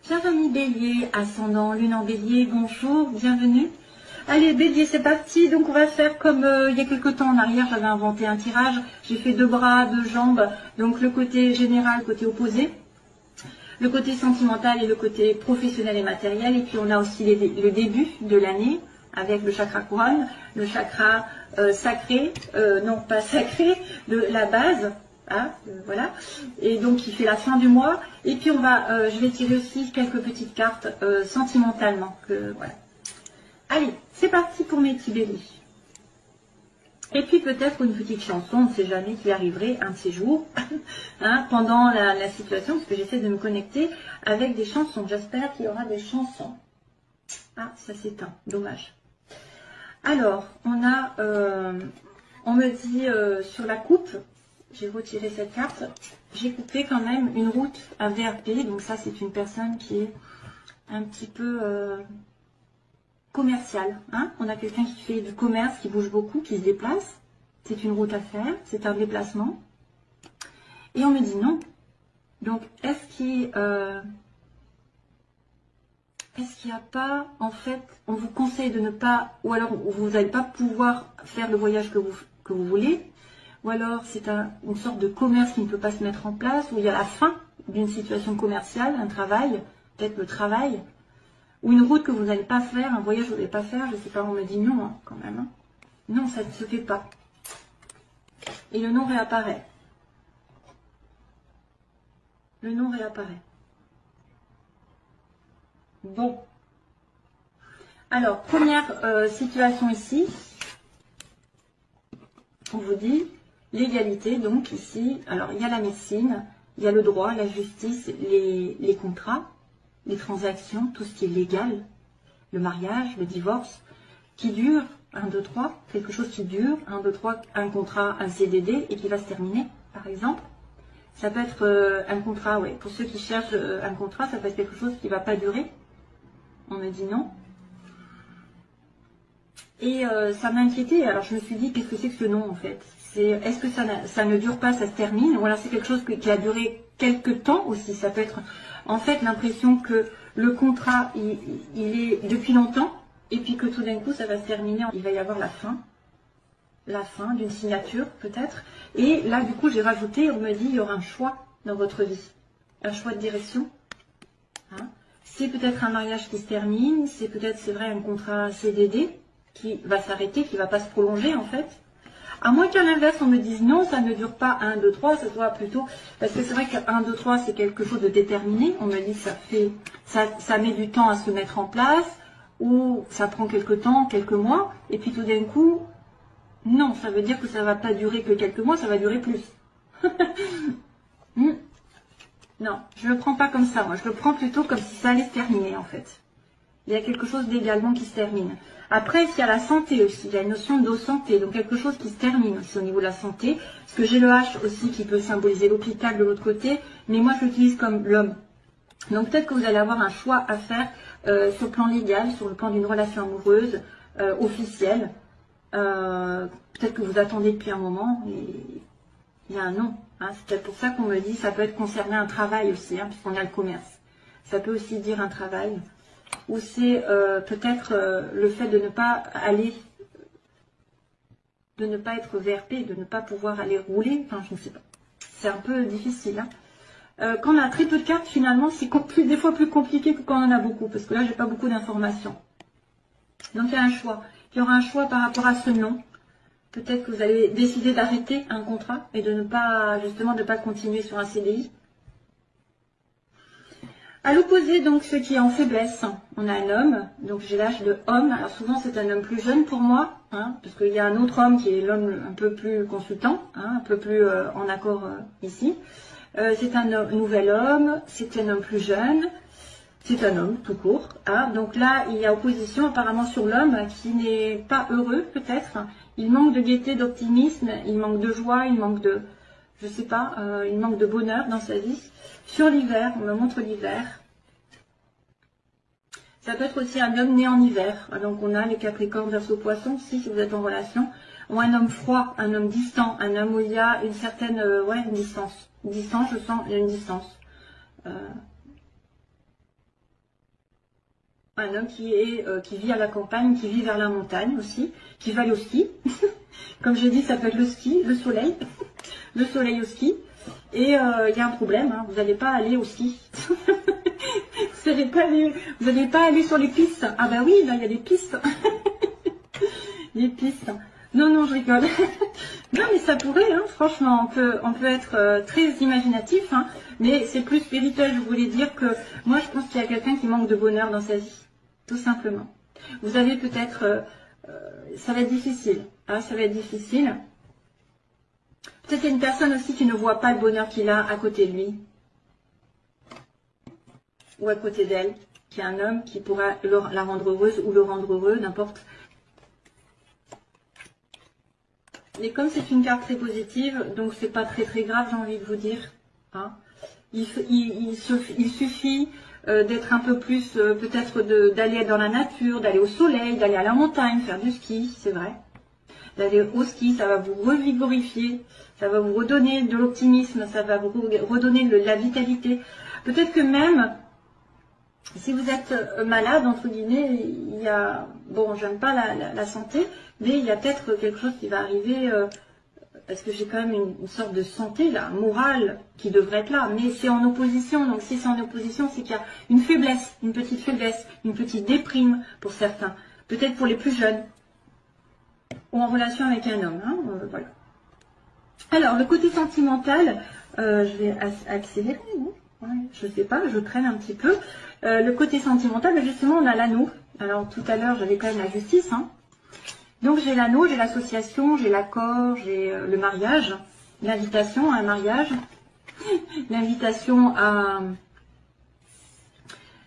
Chers amis Bélier, ascendant, lune en Bélier, bonjour, bienvenue. Allez Bélier, c'est parti. Donc on va faire comme il y a quelques temps en arrière, j'avais inventé un tirage. J'ai fait 2 bras, 2 jambes, donc le côté général, côté opposé. Le côté sentimental et le côté professionnel et matériel. Et puis on a aussi le début de l'année avec le chakra couronne, le chakra sacré, non pas sacré, de la base. Ah, voilà, et donc il fait la fin du mois, et puis je vais tirer aussi quelques petites cartes sentimentalement, voilà. Allez, c'est parti pour mes petits béliers. Et puis peut-être une petite chanson, on ne sait jamais qui arriverait un de ces jours, hein, pendant la situation, parce que j'essaie de me connecter avec des chansons. J'espère qu'il y aura des chansons. Ah, ça s'éteint, dommage. Alors, on me dit sur la coupe, j'ai retiré cette carte, j'ai coupé quand même une route, un VRP, donc ça c'est une personne qui est un petit peu commerciale. Hein, on a quelqu'un qui fait du commerce, qui bouge beaucoup, qui se déplace, c'est une route à faire, c'est un déplacement. Et on me dit non. Donc est-ce qu'il n'y a pas, en fait, on vous conseille de ne pas, ou alors vous n'allez pas pouvoir faire le voyage que vous voulez, ou alors c'est une sorte de commerce qui ne peut pas se mettre en place, où il y a la fin d'une situation commerciale, un travail, peut-être le travail, ou une route que vous n'allez pas faire, un voyage que vous n'allez pas faire, je ne sais pas, on me dit non, hein, quand même. Hein. Non, ça ne se fait pas. Et le nom réapparaît. Le nom réapparaît. Bon. Alors, première situation ici, on vous dit l'égalité, donc ici, alors il y a la médecine, il y a le droit, la justice, les contrats, les transactions, tout ce qui est légal, le mariage, le divorce, qui dure, 1, 2, 3, quelque chose qui dure, 1, 2, 3, un contrat, un CDD, et qui va se terminer, par exemple. Ça peut être un contrat, ouais, pour ceux qui cherchent un contrat, ça peut être quelque chose qui ne va pas durer. On me dit non. Et ça m'a inquiété. Alors je me suis dit, qu'est-ce que c'est que ce nom en fait? Est-ce que ça ne dure pas, ça se termine? Ou alors c'est quelque chose qui a duré quelques temps aussi. Ça peut être en fait l'impression que le contrat, il est depuis longtemps, et puis que tout d'un coup ça va se terminer. Il va y avoir la fin d'une signature peut-être. Et là du coup j'ai rajouté, on me dit, il y aura un choix dans votre vie. Un choix de direction. Hein, c'est peut-être un mariage qui se termine, c'est peut-être, c'est vrai, un contrat CDD qui va s'arrêter, qui ne va pas se prolonger en fait. À moins qu'à l'inverse, on me dise non, ça ne dure pas 1, 2, 3, ça soit plutôt... Parce que c'est vrai que 1, 2, 3, c'est quelque chose de déterminé. On me dit que ça met du temps à se mettre en place, ou ça prend quelques temps, quelques mois, et puis tout d'un coup, non, ça veut dire que ça ne va pas durer que quelques mois, ça va durer plus. Non, je ne le prends pas comme ça, moi. Je le prends plutôt comme si ça allait se terminer, en fait. Il y a quelque chose d'également qui se termine. Après, il y a la santé aussi. Il y a une notion de santé. Donc, quelque chose qui se termine aussi au niveau de la santé. Parce que j'ai le H aussi qui peut symboliser l'hôpital de l'autre côté. Mais moi, je l'utilise comme l'homme. Donc, peut-être que vous allez avoir un choix à faire sur le plan légal, sur le plan d'une relation amoureuse, officielle. Peut-être que vous attendez depuis un moment et il y a un non. Hein. C'est peut-être pour ça qu'on me dit, ça peut être concerné un travail aussi, hein, puisqu'on a le commerce. Ça peut aussi dire un travail. Ou c'est peut-être le fait de ne pas aller, de ne pas être VRP, de ne pas pouvoir aller rouler, enfin je ne sais pas. C'est un peu difficile. Hein. Quand on a très peu de cartes, finalement, c'est des fois plus compliqué que quand on en a beaucoup, parce que là, j'ai pas beaucoup d'informations. Donc il y a un choix. Il y aura un choix par rapport à ce nom. Peut-être que vous allez décider d'arrêter un contrat et de ne pas, justement, de ne pas continuer sur un CDI. À l'opposé, donc, ce qui est en faiblesse, on a un homme, donc j'ai l'âge de homme. Alors souvent, c'est un homme plus jeune pour moi, hein, parce qu'il y a un autre homme qui est l'homme un peu plus consultant, hein, un peu plus en accord ici. C'est un nouvel homme, c'est un homme plus jeune, c'est un homme tout court. Hein. Donc là, il y a opposition apparemment sur l'homme qui n'est pas heureux, peut-être. Il manque de gaieté, d'optimisme, il manque de joie, il manque de... je sais pas, il manque de bonheur dans sa vie. Sur l'hiver, on me montre l'hiver. Ça peut être aussi un homme né en hiver. Donc on a les Capricornes, Verseau, Poisson, si vous êtes en relation. Ou un homme froid, un homme distant, un homme où il y a une certaine, une distance. Une distance, je sens, il y a une distance. Un homme qui vit à la campagne, qui vit vers la montagne aussi, qui va aller au ski. Comme j'ai dit, ça peut être le ski, le soleil, le soleil au ski. Et il y a un problème, hein, vous n'allez pas aller au ski. Vous n'allez pas aller sur les pistes. Ah bah oui, là il y a des pistes. Les pistes. Non, non, je rigole. Non, mais ça pourrait, hein, franchement, on peut être très imaginatif, hein, mais c'est plus spirituel. Je voulais dire que moi, je pense qu'il y a quelqu'un qui manque de bonheur dans sa vie, tout simplement. Vous avez peut-être, ça va être difficile, hein, ça va être difficile. Peut-être qu'il y a une personne aussi qui ne voit pas le bonheur qu'il a à côté de lui, ou à côté d'elle, qui est un homme qui pourra la rendre heureuse ou le rendre heureux, n'importe. Mais comme c'est une carte très positive, donc c'est pas très très grave, j'ai envie de vous dire. Hein. Il suffit d'être un peu plus, peut-être d'aller dans la nature, d'aller au soleil, d'aller à la montagne, faire du ski, c'est vrai. D'aller au ski, ça va vous revigorifier, ça va vous redonner de l'optimisme, ça va vous redonner de la vitalité. Peut-être que même, si vous êtes malade, entre guillemets, il y a, bon, j'aime pas la santé, mais il y a peut-être quelque chose qui va arriver, parce que j'ai quand même une sorte de santé, là, morale, qui devrait être là, mais c'est en opposition, donc si c'est en opposition, c'est qu'il y a une faiblesse, une petite déprime pour certains, peut-être pour les plus jeunes, ou en relation avec un homme, hein, voilà. Alors, le côté sentimental, je vais accélérer, ouais, je sais pas, je traîne un petit peu. Le côté sentimental, justement, on a l'anneau. Alors, tout à l'heure, j'avais quand même la justice. Hein. Donc, j'ai l'anneau, j'ai l'association, j'ai l'accord, j'ai le mariage, l'invitation à un mariage, l'invitation à...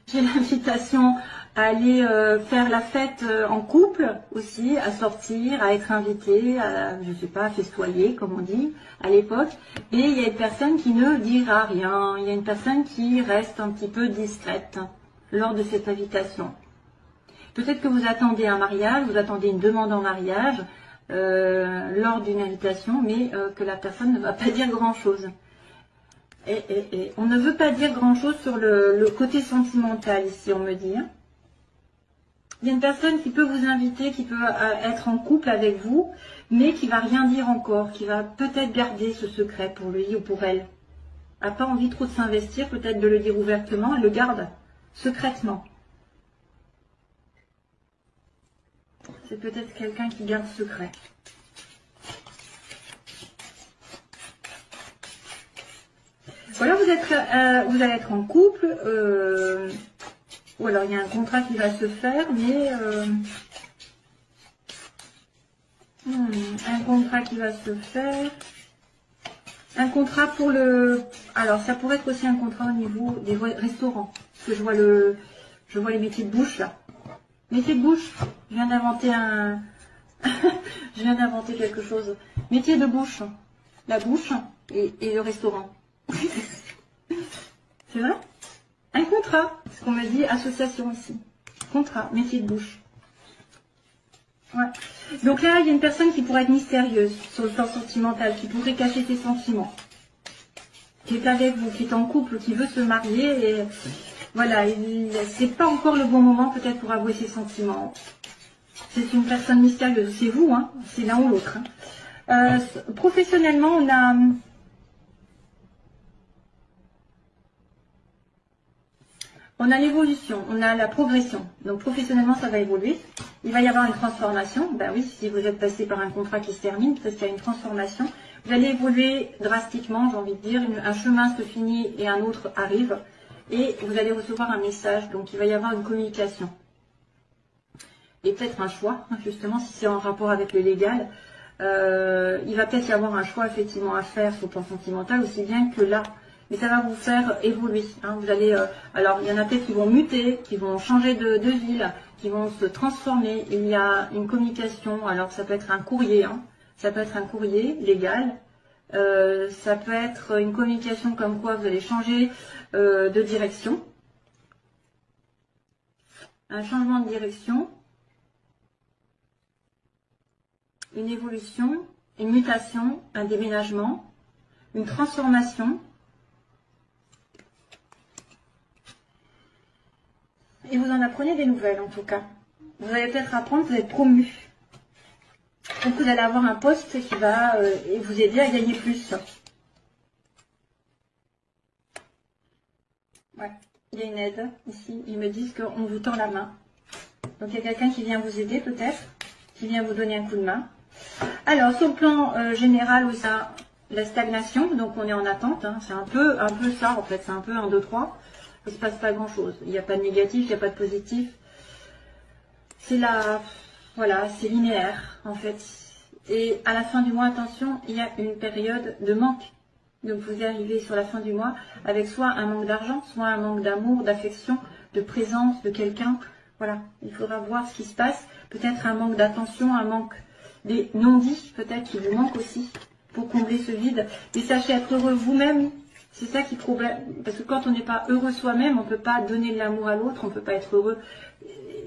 J'ai l'invitation à aller faire la fête en couple aussi, à sortir, à être invité, à, je sais pas, à festoyer, comme on dit à l'époque. Et il y a une personne qui ne dira rien, il y a une personne qui reste un petit peu discrète lors de cette invitation. Peut-être que vous attendez un mariage, vous attendez une demande en mariage lors d'une invitation, mais que la personne ne va pas dire grand-chose. Et on ne veut pas dire grand-chose sur le côté sentimental ici, on me dit. Hein. Il y a une personne qui peut vous inviter, qui peut être en couple avec vous, mais qui va rien dire encore, qui va peut-être garder ce secret pour lui ou pour elle. N'a pas envie trop de s'investir, peut-être de le dire ouvertement, elle le garde secrètement. C'est peut-être quelqu'un qui garde secret. Voilà, vous allez être en couple, ou alors il y a un contrat qui va se faire, mais un contrat qui va se faire, un contrat pour le, alors ça pourrait être aussi un contrat au niveau des restaurants, parce que je vois les métiers de bouche là, métier de bouche, je viens d'inventer je viens d'inventer quelque chose, métier de bouche, la bouche et le restaurant. C'est vrai? Un contrat, ce qu'on m'a dit, association ici. Contrat, métier de bouche. Ouais. Donc là, il y a une personne qui pourrait être mystérieuse sur le plan sentimental, qui pourrait cacher ses sentiments. Qui est avec vous, qui est en couple, qui veut se marier. Et voilà, c'est pas encore le bon moment peut-être pour avouer ses sentiments. C'est une personne mystérieuse. C'est vous, hein, c'est l'un ou l'autre. Hein. Professionnellement, on a l'évolution, on a la progression. Donc professionnellement, ça va évoluer. Il va y avoir une transformation. Ben oui, si vous êtes passé par un contrat qui se termine, parce qu'il y a une transformation. Vous allez évoluer drastiquement, j'ai envie de dire. Un chemin se finit et un autre arrive. Et vous allez recevoir un message. Donc il va y avoir une communication. Et peut-être un choix, justement, si c'est en rapport avec le légal. Il va peut-être y avoir un choix effectivement à faire sur le plan sentimental, aussi bien que là. Mais ça va vous faire évoluer. Hein. Vous allez, alors, il y en a peut-être qui vont muter, qui vont changer de ville, qui vont se transformer. Il y a une communication. Alors, ça peut être un courrier. Hein. Ça peut être un courrier légal. Ça peut être une communication comme quoi vous allez changer de direction. Un changement de direction. Une évolution. Une mutation. Un déménagement. Une transformation. et vous en apprenez des nouvelles en tout cas. Vous allez peut-être apprendre, vous êtes promu. Donc vous allez avoir un poste qui va vous aider à gagner plus. Ouais, il y a une aide ici. Ils me disent qu'on vous tend la main. Donc il y a quelqu'un qui vient vous aider peut-être, qui vient vous donner un coup de main. Alors sur le plan général, oui, ça, la stagnation, donc on est en attente. Hein. C'est un peu ça en fait, c'est un peu 1, 2, 3. Il ne se passe pas grand chose. Il n'y a pas de négatif, il n'y a pas de positif. C'est voilà, c'est linéaire en fait. Et à la fin du mois, attention, il y a une période de manque. Donc vous arrivez sur la fin du mois avec soit un manque d'argent, soit un manque d'amour, d'affection, de présence de quelqu'un. Voilà, il faudra voir ce qui se passe. Peut-être un manque d'attention, un manque des non-dits, peut-être qui vous manque aussi pour combler ce vide. Et sachez être heureux vous-même. C'est ça qui est problème. Parce que quand on n'est pas heureux soi-même, on ne peut pas donner de l'amour à l'autre, on ne peut pas être heureux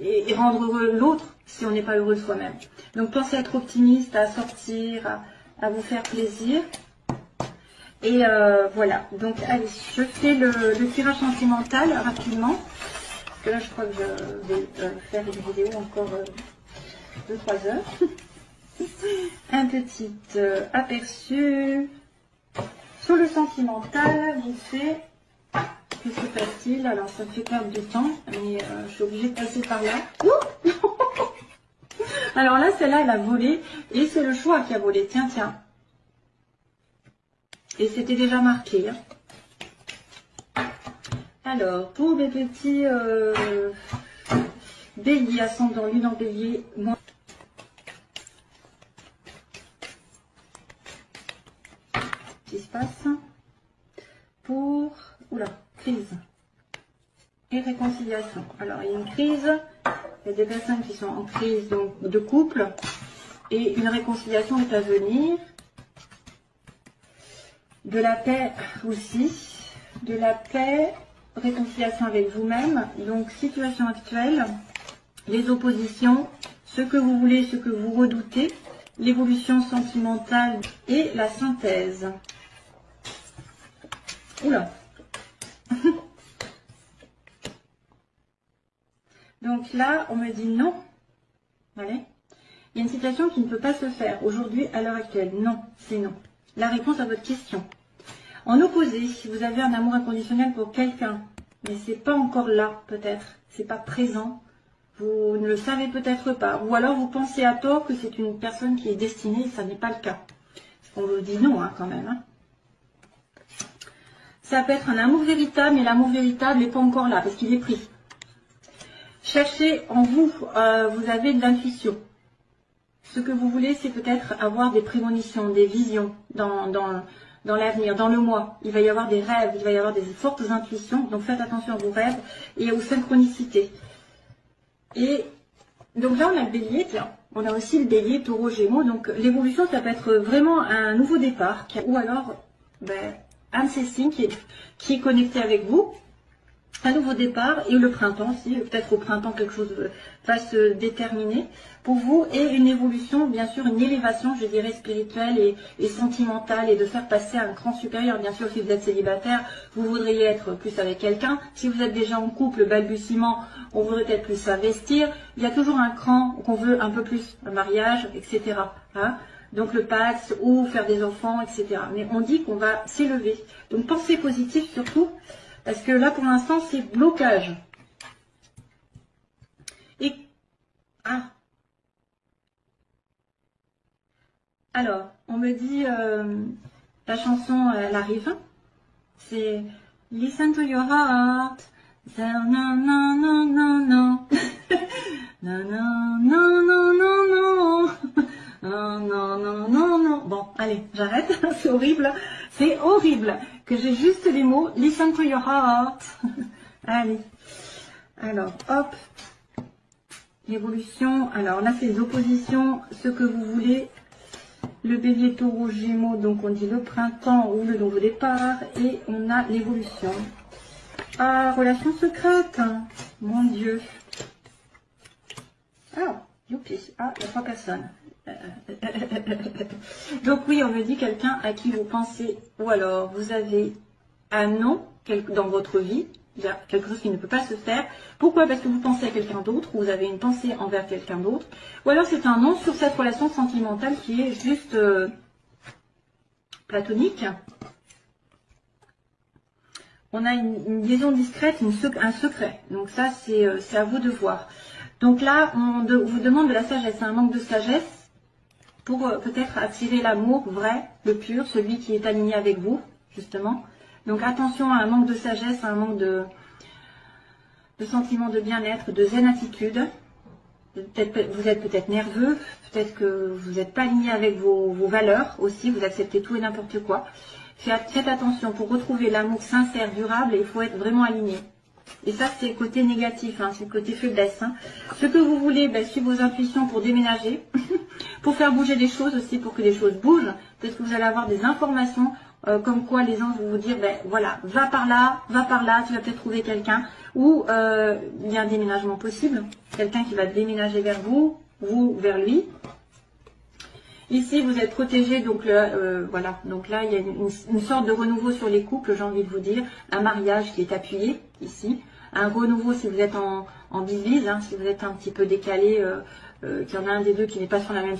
et rendre heureux l'autre si on n'est pas heureux soi-même. Donc pensez à être optimiste, à sortir, à vous faire plaisir. Et voilà, donc allez, je fais le tirage sentimental rapidement. Parce que là, je crois que je vais faire une vidéo encore 2-3 heures. Un petit aperçu sur le sentimental, vite fait. Que se passe-t-il? Alors, ça me fait perdre du temps, mais je suis obligée de passer par là. Alors là, celle-là, elle a volé, et c'est le choix qui a volé. Tiens, tiens. Et c'était déjà marqué. Hein. Alors, pour mes petits béliers, ascendant lune en bélier, moi. Qu'est-ce qui se passe? Pour, oula, crise et réconciliation. Alors, il y a une crise, il y a des personnes qui sont en crise donc, de couple, et une réconciliation est à venir. De la paix aussi, de la paix, réconciliation avec vous-même, donc situation actuelle, les oppositions, ce que vous voulez, ce que vous redoutez, l'évolution sentimentale et la synthèse. Oula. Donc là, on me dit non. Allez. Il y a une situation qui ne peut pas se faire aujourd'hui, à l'heure actuelle. Non, c'est non. La réponse à votre question. En opposé, si vous avez un amour inconditionnel pour quelqu'un, mais c'est pas encore là, peut-être, c'est pas présent, vous ne le savez peut-être pas, ou alors vous pensez à tort que c'est une personne qui est destinée, et ça n'est pas le cas. On vous dit non, hein, quand même. Hein. Ça peut être un amour véritable, mais l'amour véritable n'est pas encore là, parce qu'il est pris. Cherchez en vous, vous avez de l'intuition. Ce que vous voulez, c'est peut-être avoir des prémonitions, des visions dans l'avenir, dans le mois. Il va y avoir des rêves, il va y avoir des fortes intuitions. Donc faites attention à vos rêves et aux synchronicités. Et donc là, on a le bélier, tiens. On a aussi le bélier, taureau, gémeaux. Donc l'évolution, ça peut être vraiment un nouveau départ. Ou alors, un de ces signes qui est connecté avec vous. Un nouveau départ et le printemps aussi, peut-être au printemps quelque chose va se déterminer pour vous et une évolution, bien sûr, une élévation, je dirais, spirituelle et sentimentale et de faire passer à un cran supérieur. Bien sûr, si vous êtes célibataire, vous voudriez être plus avec quelqu'un. Si vous êtes déjà en couple, balbutiement, on voudrait peut-être plus s'investir. Il y a toujours un cran qu'on veut un peu plus, un mariage, etc. Hein, donc le Pax ou faire des enfants, etc. Mais on dit qu'on va s'élever. Donc pensez positif surtout. Parce que là, pour l'instant, c'est blocage. Et alors, on me dit, la chanson, elle arrive. C'est Listen to your heart. Non, non, non, non, non, non. Non, non, non, non, non, non. Non, non, non, non, non. Bon, allez, j'arrête. C'est horrible. C'est horrible que j'ai juste les mots. Listen to your heart. Allez. Alors, hop. L'évolution. Alors là, c'est les oppositions. Ce que vous voulez. Le bélier, taureau, gémeaux. Donc, on dit le printemps ou le nouveau départ. Et on a l'évolution. Ah, relation secrète. Mon Dieu. Ah, youpi. Ah, il y a 3 personnes. Donc oui, on me dit quelqu'un à qui vous pensez, ou alors vous avez un nom dans votre vie, Il y a quelque chose qui ne peut pas se faire. Pourquoi? Parce que vous pensez à quelqu'un d'autre, ou vous avez une pensée envers quelqu'un d'autre. Ou alors c'est un non sur cette relation sentimentale qui est juste platonique. On a une liaison discrète, un secret. Donc ça, c'est à vous de voir. Donc là, on vous demande de la sagesse. C'est un manque de sagesse pour peut-être attirer l'amour vrai, le pur, celui qui est aligné avec vous, justement. Donc attention à un manque de sagesse, à un manque de sentiment de bien-être, de zen attitude. Vous êtes peut-être nerveux, peut-être que vous n'êtes pas aligné avec vos valeurs aussi, vous acceptez tout et n'importe quoi. Faites attention, pour retrouver l'amour sincère, durable, il faut être vraiment aligné. Et ça, c'est le côté négatif, hein, c'est le côté faiblesse. Hein. Ce que vous voulez, ben, suivre vos intuitions pour déménager, pour faire bouger des choses aussi, pour que les choses bougent. Peut-être que vous allez avoir des informations comme quoi les gens vont vous dire, ben voilà, va par là, tu vas peut-être trouver quelqu'un. Ou il y a un déménagement possible, quelqu'un qui va déménager vers vous, vous vers lui. Ici, vous êtes protégé, donc voilà. Donc là, il y a une sorte de renouveau sur les couples, j'ai envie de vous dire. Un mariage qui est appuyé, ici. Un renouveau si vous êtes en divise, hein, si vous êtes un petit peu décalé, qu'il y en a un des deux qui n'est pas sur la même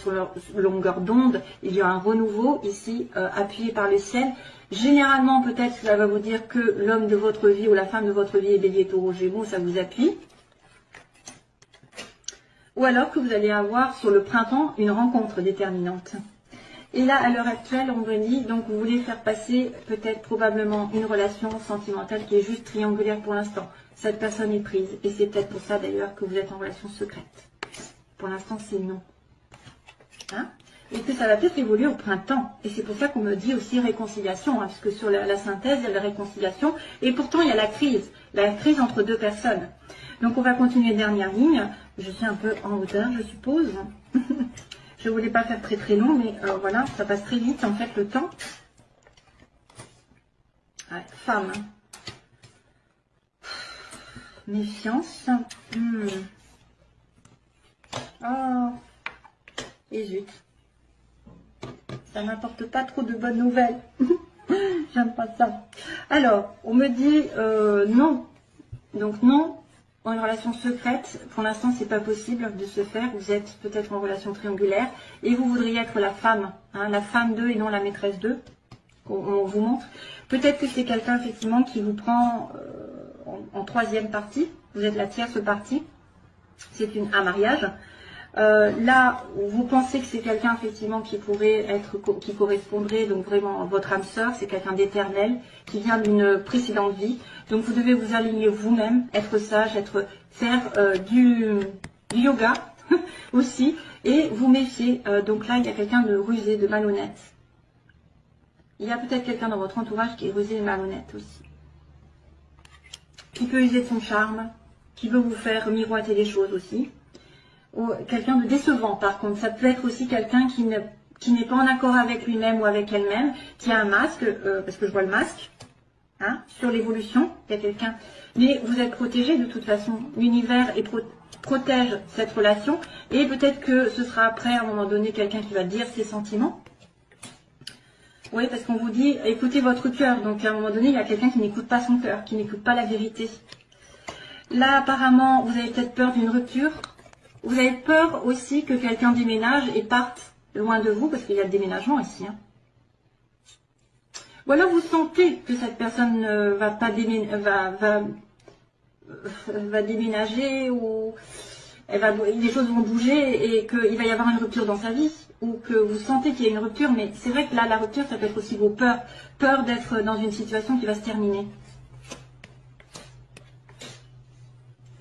longueur d'onde. Il y a un renouveau ici, appuyé par le ciel. Généralement, peut-être, ça va vous dire que l'homme de votre vie ou la femme de votre vie est Bélier, Taureau, Gémeaux, ça vous appuie. Ou alors que vous allez avoir sur le printemps une rencontre déterminante. Et là, à l'heure actuelle, on me dit, donc vous voulez faire passer peut-être probablement une relation sentimentale qui est juste triangulaire pour l'instant. Cette personne est prise. Et c'est peut-être pour ça d'ailleurs que vous êtes en relation secrète. Pour l'instant, c'est non. Hein? Et que ça va peut-être évoluer au printemps. Et c'est pour ça qu'on me dit aussi réconciliation, hein, parce que sur la synthèse, il y a la réconciliation. Et pourtant, il y a la crise entre deux personnes. Donc on va continuer, dernière ligne. Je suis un peu en hauteur, je suppose. Je ne voulais pas faire très très long, mais voilà, ça passe très vite en fait le temps. Ouais, femme. Méfiance. Oh. Et zut. Ça n'apporte pas trop de bonnes nouvelles. J'aime pas ça. Alors, on me dit non. Donc non. Une relation secrète, pour l'instant, c'est pas possible de se faire. Vous êtes peut-être en relation triangulaire et vous voudriez être la femme, hein, la femme d'eux et non la maîtresse d'eux. On vous montre. Peut-être que c'est quelqu'un effectivement qui vous prend en troisième partie. Vous êtes la tierce partie. C'est un mariage. Là, vous pensez que c'est quelqu'un effectivement qui pourrait être, qui correspondrait donc vraiment à votre âme sœur, c'est quelqu'un d'éternel, qui vient d'une précédente vie. Donc vous devez vous aligner vous-même, être sage, faire du yoga aussi, et vous méfier. Donc là, il y a quelqu'un de rusé, de malhonnête. Il y a peut-être quelqu'un dans votre entourage qui est rusé et malhonnête aussi. Qui peut user de son charme, qui veut vous faire miroiter les choses aussi. Ou quelqu'un de décevant par contre, ça peut être aussi quelqu'un qui n'est pas en accord avec lui-même ou avec elle-même, qui a un masque, parce que je vois le masque, hein, sur l'évolution, il y a quelqu'un, mais vous êtes protégé de toute façon, l'univers protège cette relation, et peut-être que ce sera après à un moment donné quelqu'un qui va dire ses sentiments. Oui, parce qu'on vous dit, écoutez votre cœur, donc à un moment donné il y a quelqu'un qui n'écoute pas son cœur, qui n'écoute pas la vérité. Là apparemment vous avez peut-être peur d'une rupture. Vous avez peur aussi que quelqu'un déménage et parte loin de vous, parce qu'il y a le déménagement ici. Hein. Ou alors vous sentez que cette personne va déménager, ou les choses vont bouger et qu'il va y avoir une rupture dans sa vie, ou que vous sentez qu'il y a une rupture, mais c'est vrai que là, la rupture, ça peut être aussi vos peurs. Peur d'être dans une situation qui va se terminer.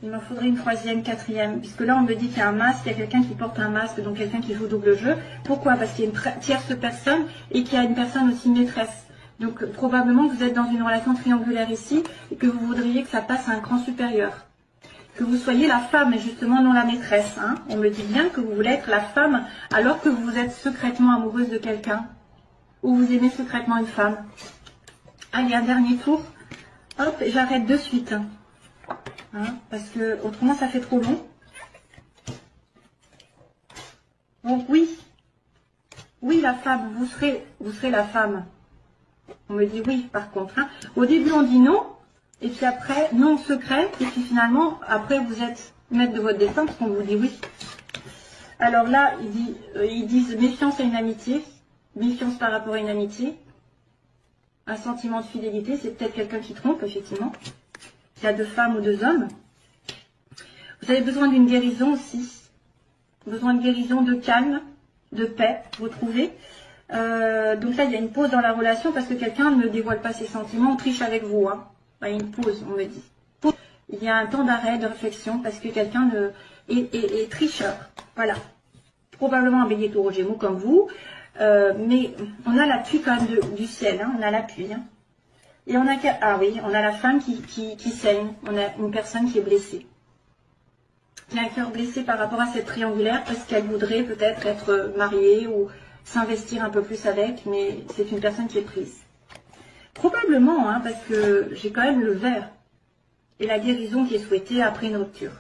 Il m'en faudrait une troisième, quatrième, puisque là on me dit qu'il y a un masque, il y a quelqu'un qui porte un masque, donc quelqu'un qui joue double jeu. Pourquoi? Parce qu'il y a une tierce personne et qu'il y a une personne aussi maîtresse. Donc probablement que vous êtes dans une relation triangulaire ici et que vous voudriez que ça passe à un cran supérieur. Que vous soyez la femme et justement non la maîtresse. Hein. On me dit bien que vous voulez être la femme alors que vous êtes secrètement amoureuse de quelqu'un. Ou vous aimez secrètement une femme. Allez, un dernier tour. Hop, j'arrête de suite. Hein, parce que autrement ça fait trop long. Donc oui, la femme, vous serez la femme. On me dit oui par contre. Hein. Au début on dit non, Et puis après, non secret. Et puis finalement, après, vous êtes maître de votre destin parce qu'on vous dit oui. Alors là, ils disent méfiance à une amitié. Méfiance par rapport à une amitié. Un sentiment de fidélité. C'est peut-être quelqu'un qui trompe, effectivement. Il y a 2 femmes ou 2 hommes. Vous avez besoin d'une guérison aussi. Besoin de guérison, de calme, de paix, vous trouvez. Donc là, il y a une pause dans la relation parce que quelqu'un ne dévoile pas ses sentiments, on triche avec vous. Hein. Il y a une pause, on me dit. Il y a un temps d'arrêt, de réflexion parce que quelqu'un est tricheur. Voilà. Probablement un bélier taureau gémeaux comme vous. Mais on a l'appui quand même du ciel. Hein. On a l'appui. Hein. Et on a, ah oui, on a la femme qui saigne. On a une personne qui est blessée. Qui a un cœur blessé par rapport à cette triangulaire parce qu'elle voudrait peut-être être mariée ou s'investir un peu plus avec, mais c'est une personne qui est prise. Probablement, hein, parce que j'ai quand même le vert et la guérison qui est souhaitée après une rupture.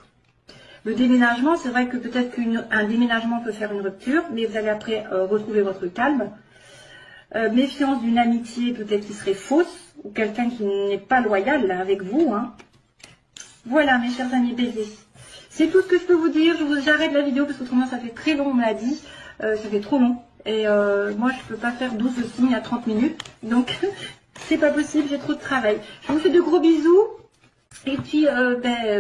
Le déménagement, c'est vrai que peut-être qu'un déménagement peut faire une rupture, mais vous allez après retrouver votre calme. Méfiance d'une amitié peut-être qui serait fausse, ou quelqu'un qui n'est pas loyal là, avec vous. Hein. Voilà, mes chers amis béliers. C'est tout ce que je peux vous dire. J'arrête la vidéo parce qu'autrement ça fait très long, on me l'a dit. Ça fait trop long. Et moi je peux pas faire 12 signes à 30 minutes. Donc c'est pas possible, j'ai trop de travail. Je vous fais de gros bisous. Et puis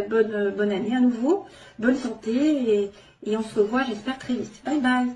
bonne année à nouveau. Bonne santé. Et on se revoit j'espère très vite. Bye bye.